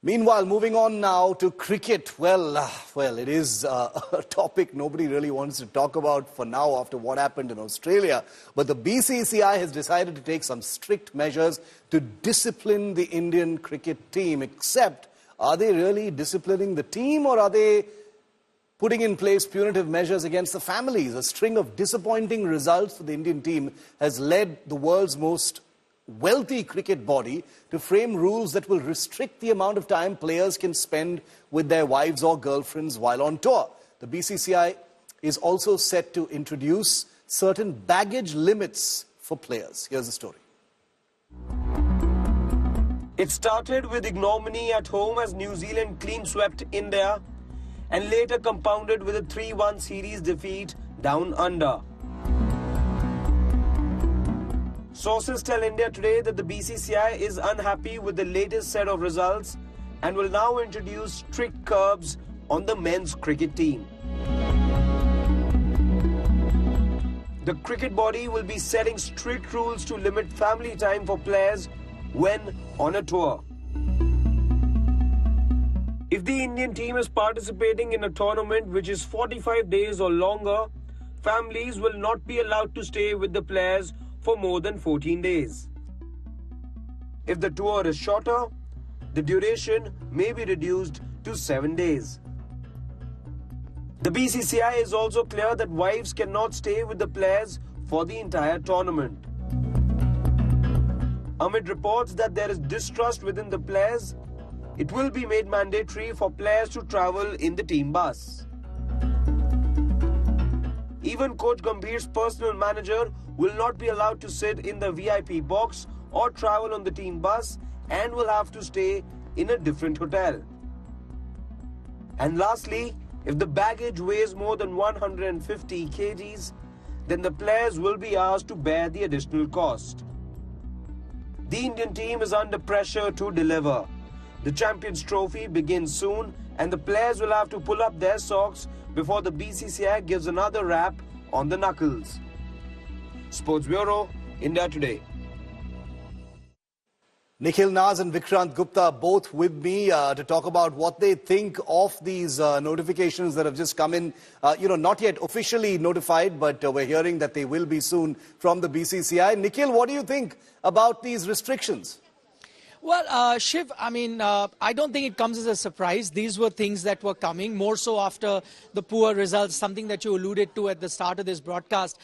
Meanwhile, moving on now to cricket. Well, it is a topic nobody really wants to talk about for now after what happened in Australia. But the BCCI has decided to take some strict measures to discipline the Indian cricket team. Except, are they really disciplining the team, or are they putting in place punitive measures against the families? A string of disappointing results for the Indian team has led the world's most wealthy cricket body to frame rules that will restrict the amount of time players can spend with their wives or girlfriends while on tour. The BCCI is also set to introduce certain baggage limits for players. Here's the story. It started with ignominy at home as New Zealand clean swept India and later compounded with a 3-1 series defeat down under. Sources tell India Today that the BCCI is unhappy with the latest set of results and will now introduce strict curbs on the men's cricket team. The cricket body will be setting strict rules to limit family time for players when on a tour. If the Indian team is participating in a tournament which is 45 days or longer, families will not be allowed to stay with the players for more than 14 days. If the tour is shorter, the duration may be reduced to 7 days. The BCCI is also clear that wives cannot stay with the players for the entire tournament. Amid reports that there is distrust within the players, it will be made mandatory for players to travel in the team bus. Even Coach Gambhir's personal manager will not be allowed to sit in the VIP box or travel on the team bus and will have to stay in a different hotel. And lastly, if the baggage weighs more than 150 kgs, then the players will be asked to bear the additional cost. The Indian team is under pressure to deliver. The Champions Trophy begins soon and the players will have to pull up their socks before the BCCI gives another rap on the knuckles. Sports Bureau, India Today. Nikhil Naz and Vikrant Gupta both with me to talk about what they think of these notifications that have just come in. Not yet officially notified, but we're hearing that they will be soon from the BCCI. Nikhil, what do you think about these restrictions? Well, Shiv, I don't think it comes as a surprise. These were things that were coming, more so after the poor results, something that you alluded to at the start of this broadcast,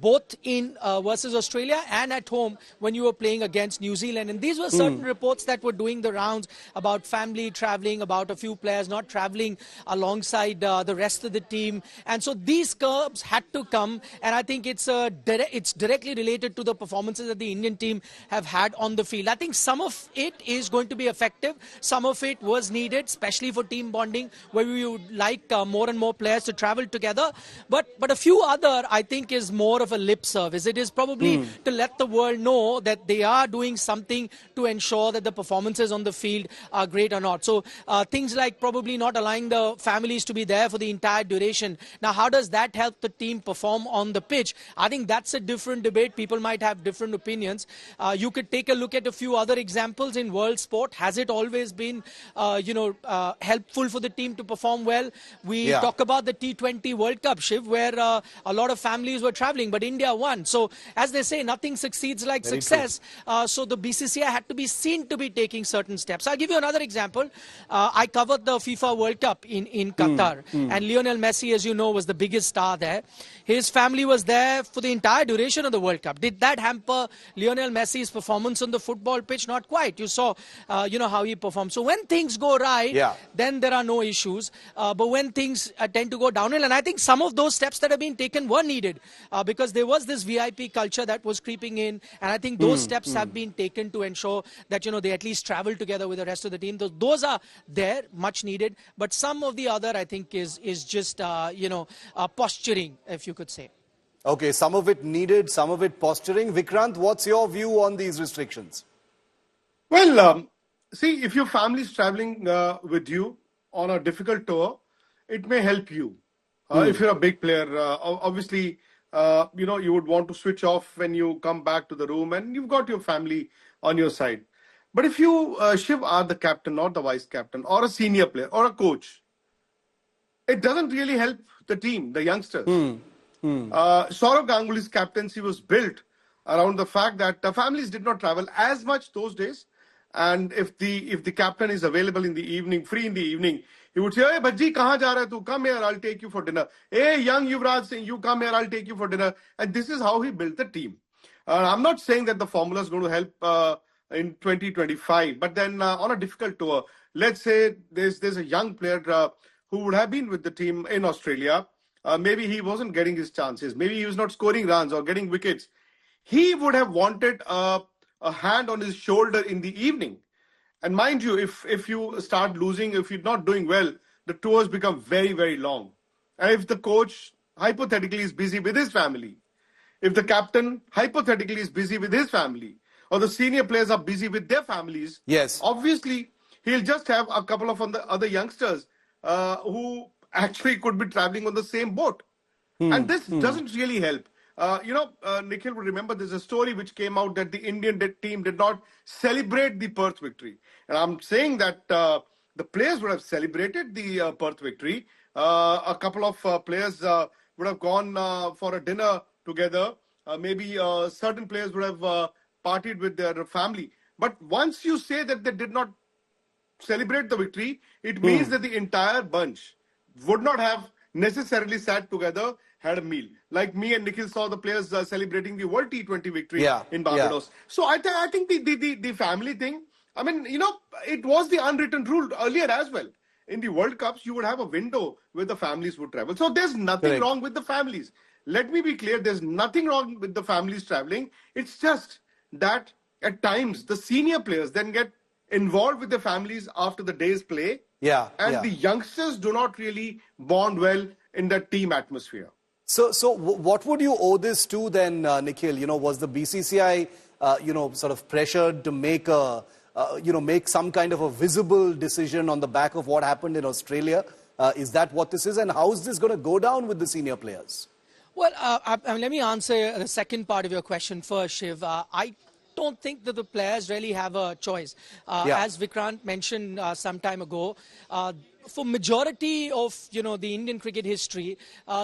both in versus Australia and at home when you were playing against New Zealand. And these were certain reports that were doing the rounds about family traveling, about a few players not traveling alongside the rest of the team. And so these curbs had to come, and I think it's directly related to the performances that the Indian team have had on the field. I think some of it is going to be effective. Some of it was needed, especially for team bonding, where we would like more and more players to travel together. But a few other, I think, is more of a lip service. It is probably to let the world know that they are doing something to ensure that the performances on the field are great or not. So things like probably not allowing the families to be there for the entire duration. Now, how does that help the team perform on the pitch? I think that's a different debate. People might have different opinions. You could take a look at a few other examples in world sport. Has it always been, helpful for the team to perform well? We talk about the T20 World Cup, Shiv, where a lot of families were traveling, but India won. So, as they say, nothing succeeds like success. So, the BCCI had to be seen to be taking certain steps. I'll give you another example. I covered the FIFA World Cup in Qatar, and Lionel Messi, as you know, was the biggest star there. His family was there for the entire duration of the World Cup. Did that hamper Lionel Messi's performance on the football pitch? Not quite. You saw, how he performed. So when things go right, then there are no issues. But when things tend to go downhill, and I think some of those steps that have been taken were needed because there was this VIP culture that was creeping in. And I think those steps have been taken to ensure that, they at least travel together with the rest of the team. Those are there, much needed. But some of the other, I think, is just, posturing, if you could say. Okay, some of it needed, some of it posturing. Vikrant, what's your view on these restrictions? Well, see, if your family is traveling with you on a difficult tour, it may help you. If you're a big player, obviously, you would want to switch off when you come back to the room and you've got your family on your side. But if you, Shiv, are the captain or the vice captain or a senior player or a coach, it doesn't really help the team, the youngsters. Saurav Ganguly's captaincy was built around the fact that the families did not travel as much those days. And if the captain is available in the evening, free in the evening, he would say, "Hey, Bajji, kahan ja raha hai tu? Come here, I'll take you for dinner. Hey, young Yuvraj Singh, you come here, I'll take you for dinner." And this is how he built the team. I'm not saying that the formula is going to help in 2025, but then on a difficult tour, let's say there's a young player who would have been with the team in Australia. Maybe he wasn't getting his chances. Maybe he was not scoring runs or getting wickets. He would have wanted a hand on his shoulder in the evening. And mind you, if you start losing, if you're not doing well, the tours become very, very long. And if the coach hypothetically is busy with his family, if the captain hypothetically is busy with his family, or the senior players are busy with their families, Yes. obviously he'll just have a couple of other youngsters who actually could be traveling on the same boat. And this doesn't really help. Nikhil would remember there's a story which came out that the Indian team did not celebrate the Perth victory. And I'm saying that the players would have celebrated the Perth victory. A couple of players would have gone for a dinner together. Maybe certain players would have partied with their family. But once you say that they did not celebrate the victory, it means that the entire bunch would not have necessarily sat together, had a meal. Like me and Nikhil saw the players celebrating the World T20 victory in Barbados. So I think the family thing, I mean, it was the unwritten rule earlier as well. In the World Cups, you would have a window where the families would travel. So there's nothing wrong with the families. Let me be clear, there's nothing wrong with the families traveling. It's just that at times the senior players then get involved with the families after the day's play. And the youngsters do not really bond well in that team atmosphere. So what would you owe this to then, Nikhil? Was the BCCI, sort of pressured to make make some kind of a visible decision on the back of what happened in Australia? Is that what this is? And how is this going to go down with the senior players? Well, let me answer the second part of your question first, Shiv. I don't think that the players really have a choice. As Vikrant mentioned some time ago, for majority of the Indian cricket history,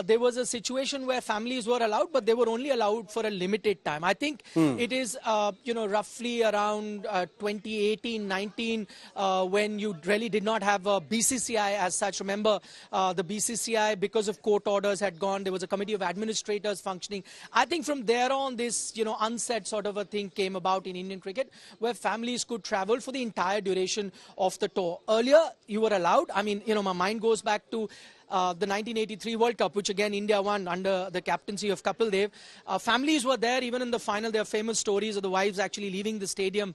there was a situation where families were allowed, but they were only allowed for a limited time. I think it is roughly around 2018-19 when you really did not have a BCCI as such. Remember, the BCCI, because of court orders, had gone. There was a committee of administrators functioning. I think from there on, this unsaid sort of a thing came about in Indian cricket, where families could travel for the entire duration of the tour. Earlier, you were allowed. I mean, my mind goes back to the 1983 World Cup, which again India won under the captaincy of Kapil Dev. Families were there even in the final. There are famous stories of the wives actually leaving the stadium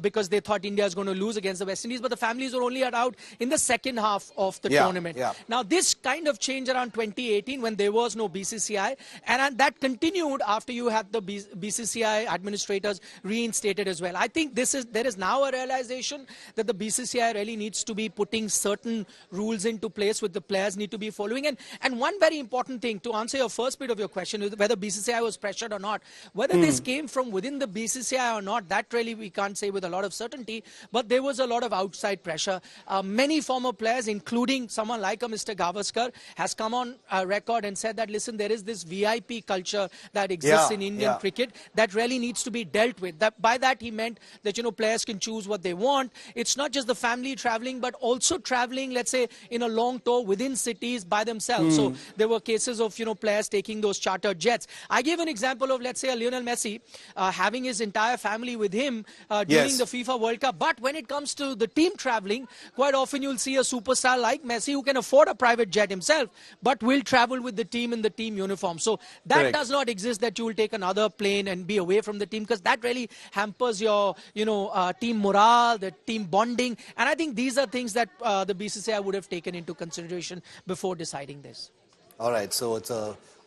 because they thought India was going to lose against the West Indies. But the families were only allowed in the second half of the tournament. Now, this kind of changed around 2018 when there was no BCCI. And that continued after you had the BCCI administrators reinstated as well. I think there is now a realization that the BCCI really needs to be putting certain rules into place with the players need to be following. And one very important thing to answer your first bit of your question is whether BCCI was pressured or not. Whether this came from within the BCCI or not, that really we can't say with a lot of certainty, but there was a lot of outside pressure. Many former players, including someone like a Mr. Gavaskar, has come on record and said that, listen, there is this VIP culture that exists in Indian cricket that really needs to be dealt with. By that he meant that, players can choose what they want. It's not just the family traveling, but also traveling, let's say, in a long tour within cities by themselves. So there were cases of, players taking those chartered jets. I gave an example of, let's say, a Lionel Messi having his entire family with him during the FIFA World Cup. But when it comes to the team traveling, quite often you'll see a superstar like Messi who can afford a private jet himself, but will travel with the team in the team uniform. So that does not exist, that you will take another plane and be away from the team, because that really hampers your, team morale, the team bonding. And I think these are things that the BCCI would have taken into consideration before deciding this. All right, so it's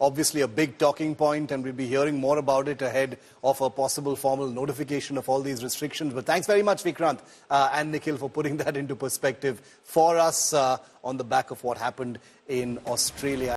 obviously a big talking point, and we'll be hearing more about it ahead of a possible formal notification of all these restrictions. But thanks very much, Vikrant and Nikhil, for putting that into perspective for us on the back of what happened in Australia.